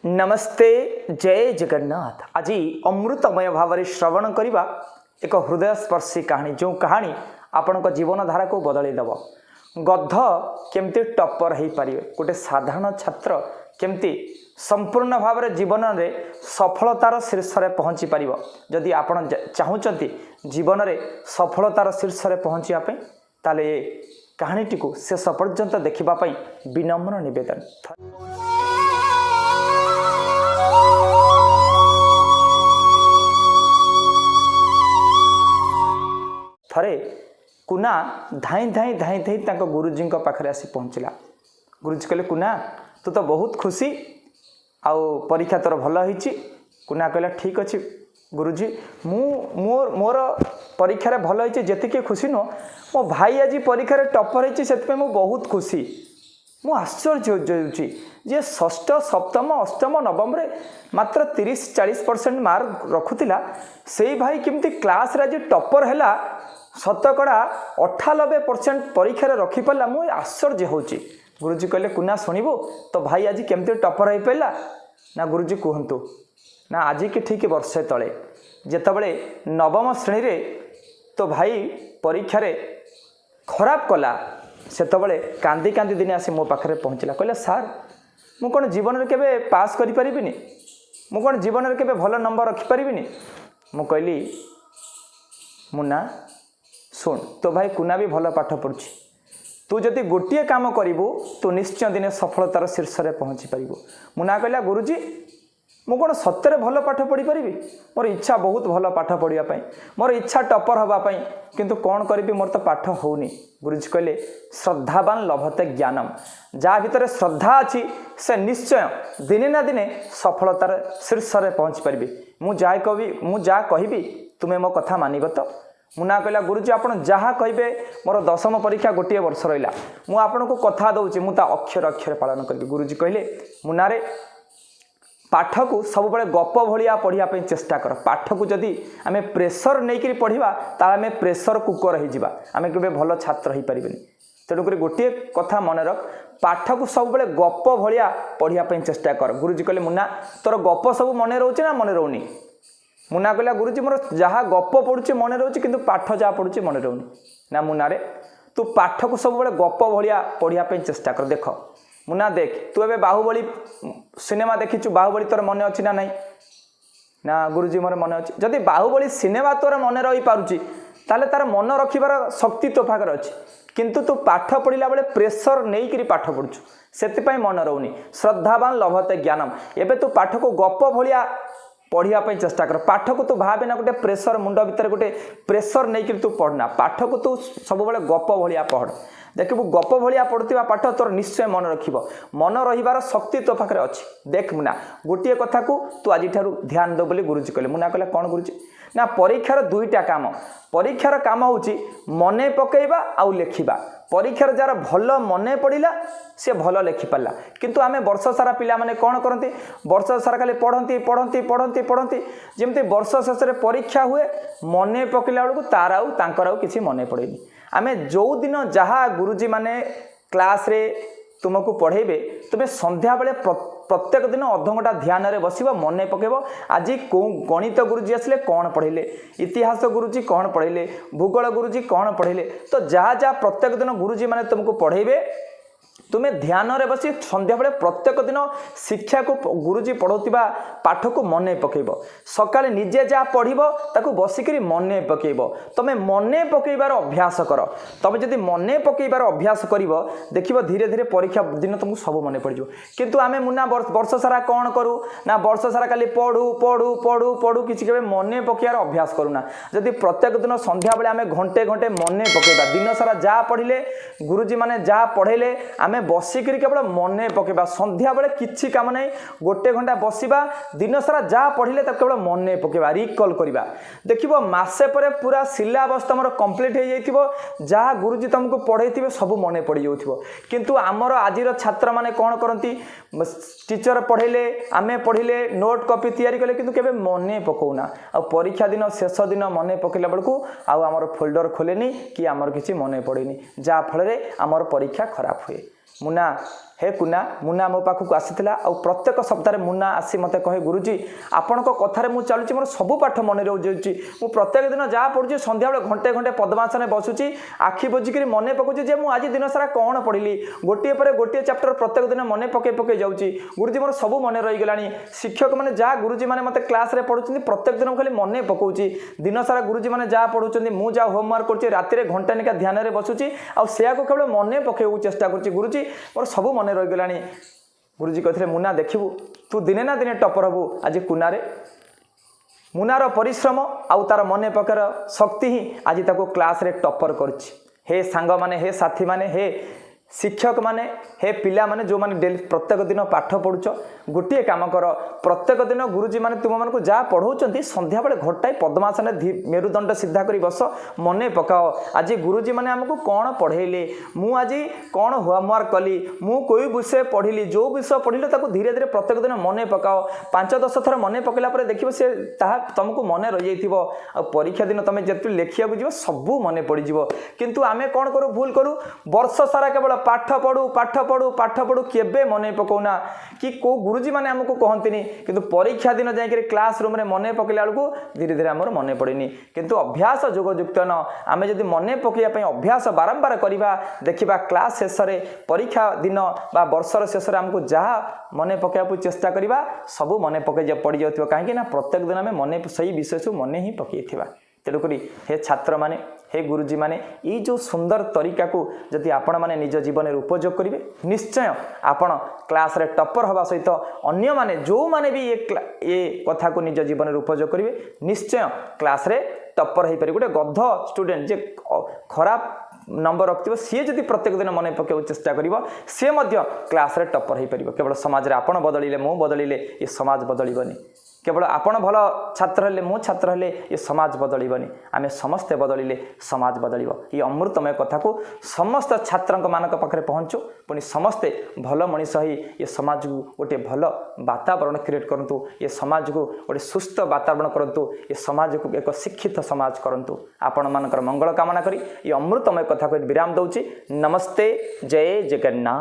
नमस्ते जय जगन्नाथ। आज अमृतमय भाव में श्रवण करवा एक हृदयस्पर्शी कहानी जो कहानी आपण जीवन धारा को बदलईदेव। गध केमती टप्पर हो पारे, गोटे साधारण छात्र केमती संपूर्ण भाव में जीवन में सफलतार शीर्ष में पहुँची पार। जदि आपण चाहूँगी जीवन में सफलतार शीर्ष में पहुँचापी ताले कहानीटी को शेष पर्यंत देखापी विनम्र निवेदन। थरे कुना धाई धाई धाई धाई तांको गुरुजी पाखे आसी पहुँचला। गुरुजी कहले कुना तू तो बहुत खुशी आउ परीक्षा तोर भल होईची। कुना कहला ठीक अच्छे गुरुजी मोर परीक्षा भल होईची जेतिके खुशी नो मो भाई आज परीक्षा टप्पर होईची से मु बहुत खुशी। मु आश्चर्य होउची जे षष्ठ सप्तम अष्टम नवम रे मात्र 30-40% मार्क रखुतिला सेई भाई केमती क्लास रे आज टप्पर हैला शतकड़ा 98% परीक्षा रखिपारा। मुझे आश्चर्य होउची। गुरुजी कहले कुना शुणबू तो भाई आज केमती टप्पर हो पारा ना। गुरुजी कहतु ना आज कि ठीक वर्षे तले जितेबले नवम श्रेणी रे तो भाई परीक्षा खराब कला सेतबले कांदी कांदी दिने आसी मो पाखे पहुँचला। कहले सार मु कौन जीवन में केबे पास करि परिबिनी, मु कौन जीवन में केबे भल नंबर रखिपारिबिनी। मु कहली मुन्ना शुण तो भाई कुना भी भल पाठ पढ़ुछि, तू जदि गोटे काम करू तू निश्चय दिने सफलतार शीर्ष में पहुँची पारू। मुना कहला गुरुजी मु कौन सत्य भल पाठ पढ़ी पारि, मोर इच्छा बहुत भल पाठ पढ़ापी, मोर इच्छा टपर हाँपाई किंतु कौन करी मोर तो पाठ होनी। गुरुजी कहले श्रद्धावान लभते ज्ञानम, जहाँ भितर श्रद्धा अच्छी से निश्चय दिने ना दिने सफलतार शीर्ष में पहुँची पारि। मुझा कहि तुम्हें मो कथा मानिब तो। मुना कहला गुरुजी आपन जहाँ कहे मोर दशम परीक्षा गोटे वर्ष रहा मु आपन को कथा दूची मुझे अक्षर अक्षर पालन करी। गुरुजी कहले मुनारे पाठ को सब बड़े गप भलिया पढ़ापी चेष्टा कर। पाठ को जदि आम प्रेसर नहीं पढ़ा ताल आम प्रेसर कुकर हो आम के भल छात्र हो पारे। तेणुक गोटे कथा मन रख, पाठ को सब बड़े गप भलिया पढ़ापी चेष्टा कर। गुरुजी कहले मुना तोर गप सब मन रोचे ना मन रोनी। मुना कहला गुरुजी मोर जहाँ गप पढ़ुचे मन रोचे किंतु पाठ जहाँ पढ़ुचे मन रोनी ना। मुनारे तू पाठ को सब बड़े गप भलिया पढ़ापी चेष्टा कर। देख मुना देख तू ए बाहुबली सिनेमा देखीचु, बाहुबली तोर मन अच्छी ना नहीं ना। गुरुजी मोर मन अच्छी। जदि बाहुबली सिनेमा तोर मन रही पारुची ताले तार मन रखिबार शक्ति तो पाखरे अच्छी, किंतु तू पाठ पढ़ला बेले प्रेसर नहीं करी पाठ पढ़ुचु से मन रोनी। श्रद्धावान लभते ज्ञानम, एबे तू पाठ को गप भलिया पढ़ापी चेष्टा कर। पाठ को तू भावेना गोटे प्रेसर मुंड भितर गोटे प्रेसर नहीं कि तू पढ़ना। पाठ को तू सब बड़े गप भलिया पढ़। देखू गप भलिया पढ़ुवा पाठ तोर निश्चय मन रखिब, मन रहिबार शक्ति तो पाखे अच्छी। देख मुना गोटे कथा को तू आज ध्यान दो बोली गुरुजी कहले। मुना कहला कौन गुरुजी ना परीक्षार दुईटा काम। परीक्षार काम होची मने पकेइबा आउ लेखिबा। परीक्षार जार भल मने पड़ा सी भल लेखिपारा, किंतु आमे वर्ष सारा पिला माने कौन करती वर्ष सारा खाली पढ़ती पढ़ती पढ़ती पढ़ती जमती वर्ष शेष में परीक्षा हुए मने पकेला बेलू तार आउ किसी मने पड़ेनी। आमे जो दिन जहाँ गुरुजी माने क्लास रे तुमको पढ़ेबे तुम्हें संध्या बेले प्रत्येक दिन अध घंटा ध्यान रे बसिब, मने पकेब आज कौ गणित गुरुजी आसले कौन पढ़ेले, इतिहास गुरुजी कौन पढ़ेले, भूगोल गुरुजी कौन पढ़ेले। तो जहाँ जहाँ प्रत्येक दिन गुरुजी माने तुमको पढ़ेबे तुम्हें ध्यान रे बसी संध्या बेले प्रत्येक दिन शिक्षा को गुरुजी पढ़ाउतिबा पाठ को मने पकेब। सकाले निजे जहाँ पढ़िब ताकू बसिकरी मने पकेब। तमे मने पकेबार अभ्यास कर। तमे जदि मने पकेबार अभ्यास करिब देखिब धीरे धीरे परीक्षा दिन तुमको सब मने पड़। किंतु आमे मुना वर्ष सारा कौन करूँ ना वर्ष सारा खाली पढ़ू पढ़ू पढ़ू पढ़ू किसी के मने पकेबार अभ्यास करूना। जदि प्रत्येक दिन संध्या बेले आमे घंटे घंटे मने पकेबा, दिन सारा जहाँ पढ़िले गुरुजी माने जहाँ पढ़ेले आमे बसिकरी केवल मने पकेबा। संध्या बेले किछि काम नहीं, गोटे घंटा बसिबा, दिन सारा जहाँ पढ़िले केवल मने पकेबा, रिकल करिबा। देखिबो मासे परे पूरा सिलेबस तुमर कंप्लीट हो जाइथिबो, जहाँ गुरुजी तुमको पढ़ाइथिबे सब मने पड़ी जाउथिबो। किंतु आमर आजिर छात्र माने कौन करती टीचर पढ़ेले आमे पढ़िले नोट कॉपी तैयारी कले किंतु केबे मने पकाउना। आ परीक्षा दिन शेष दिन मने पकेला बेलू आमर फोल्डर खोलेनी कि आमर किछि मने पड़ेनी, जहाँ फल आमर परीक्षा खराब हुए। मुना हे कुना मुना मो पाखक आसीथिला आ प्रत्येक सप्ताह मुना आसी मते कहे गुरुजी आपण कथार मुझे चलुची मोर सब पाठ मन रही मु प्रत्येक दिन जहाँ पढ़ुची संध्या बेले घंटे घंटे पद्मासन बसुची आखि बोझिक मन पकाउची जे मुझे आज दिन सारा कौन पढ़ी गोटे पर गोटे चैप्टर प्रत्येक दिन मन पकई पकई जाऊँगी गुरुजी मोर सब मन रहीगला शिक्षक मैंने जहाँ गुरुजी मैंने मत क्लास रे पढ़ुं प्रत्येक दिन खाली मन पकाउची दिन सारा गुरुजी मैंने जहाँ पढ़ुं मुझे जहाँ होमवर्क करुँची राति घंटे निका ध्यान में बसुची आया केवल मन पकड़ चेष्टा करुँची गुरुजी मोर सब मन रहीगला गुरुजी कहते मुना देखिबू तू दिने ना दिने टपर हबू आज कुनारे मुनार परिश्रम आउ तार मन पकर शक्ति ही आज ताको क्लास रे टपर करछि हे सांग माने हे साथी माने हे शिक्षक माने हे पिला माने जो माने डेली प्रत्येक दिन पाठ पढ़ुच गोटे काम कर प्रत्येक दिन गुरुजी माने तुम मानक जहाँ पढ़ाऊँ संध्या बेले घटाई पद्मासन मेरुदंड सीधा कर बस मन पकाओ आज गुरुजी माने आमको कौन पढ़ेले मु आज कौन होमवर्क कली मु कोई विषय पढ़िली जो विषय पढ़िले ताको धीरे धीरे प्रत्येक दिन मन पकाओ 5-10 थर मन पकला देखिए से तुमको मन रही जाइए परीक्षा दिन तुम जो लेखिया जीव सब मन पड़ज किंतु आमे कौन करूँ भूल करूँ वर्ष सारा केवल पाठ पढ़ू पाठ पढ़ू पाठ पढ़ू केबे मन पकाउना कि को गुरुजी माने हमको कहते किंतु परीक्षा दिन जाकर क्लास रूम रे मन पकड़ा बेलू धीरे धीरे आमर मन पड़ेनि किंतु अभ्यास जोगयुक्त न आम जब मन पकड़ा अभ्यास बारंबार करवा देखा क्लास शेष में परीक्षा दिन बा वर्षर शेष में आमको जहाँ मन पकड़ा चेष्टा करवा सब मन पकई पड़ जाऊ कहीं प्रत्येक दिन आम मन से विषय सब मन ही पकई तेणुक हे छात्र माने हे गुरुजी माने ये जो सुंदर तरीका को जदि आपण माने निज जीवन में उपयोग करेंगे निश्चय आपण क्लास रे टपर हवा सहित अन्य माने जो माने भी ये कथा को निज जीवन में उपयोग करेंगे निश्चय क्लास रे टपर हो पारे गोटे गध स्टूडेंट जे खराब नंबर रखियो सी जदि प्रत्येक दिन मन पकड़ चेष्टा करिवो सी मध्य क्लास रे टपर हो पारिबो केवल समाज रे आपण बदलिले मु बदलिले ये समाज बदलिबनी केवल आपण भल छात्र हेले मु छात्र हेले ये समाज बदलिबनी आमे समस्ते बदलिले समाज बदलिबो ये अमृतमय कथा को समस्त छात्रक मानक पाखरे पहुँचू पुणी समस्ते भल मनीष ही ये समाज को गोटे भल वातावरण क्रिएट करंतु ये समाज को गोटे सुस्थ वातावरण करंतु ये समाज को एक शिक्षित समाज करंतु आपण मानकर मंगल कामना करी ये अमृतमय कथा को विराम दउची नमस्ते जय जगन्नाथ।